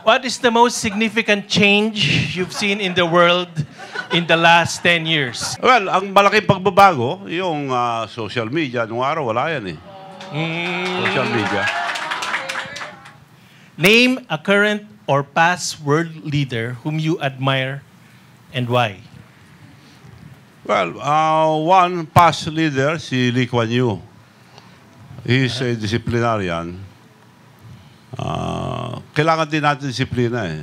What is the most significant change you've seen in the world in the last 10 years? Well, ang malaking pagbabago, yung social media. Nung araw, wala yan eh. Social media. Name a current or past world leader whom you admire and why? Well, one past leader, si Lee Kuan Yew. He's a disciplinarian. Kailangan din natin disiplina eh.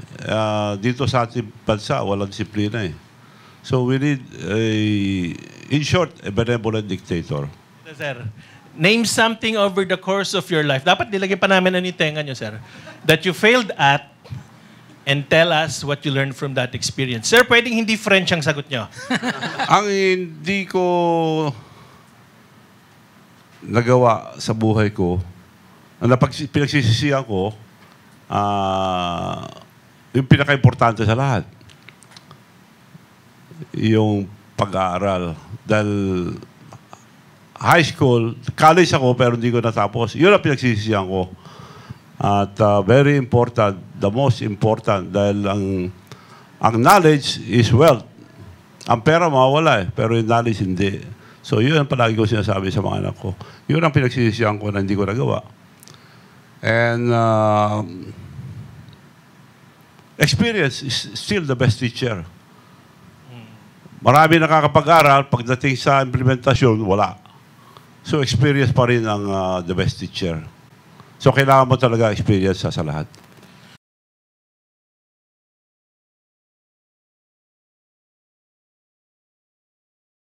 Dito sa ating bansa, walang disiplina eh. So we need, in short, a benevolent dictator. Sir, name something over the course of your life. Dapat nilagyan pa namin ang tenga nyo, sir. That you failed at and tell us what you learned from that experience. Sir, pwedeng hindi French ang sagot nyo. Ang hindi ko nagawa sa buhay ko, ang pinagsisisihan ko, yung pinaka-importante sa lahat, yung pag-aaral. Dahil high school, college ako pero hindi ko natapos. Yun ang pinagsisisihan ko. At very important, the most important, dahil ang knowledge is wealth. Ang pera mawawala eh, pero yung knowledge hindi. So yun ang palagi ko sinasabi sa mga anak ko. Yun ang pinagsisisihan ko na hindi ko nagawa. And experience is still the best teacher. Marami nakakapag-aral, pagdating sa implementasyon, wala. So experience pa rin ang the best teacher. So kailangan mo talaga experience sa lahat.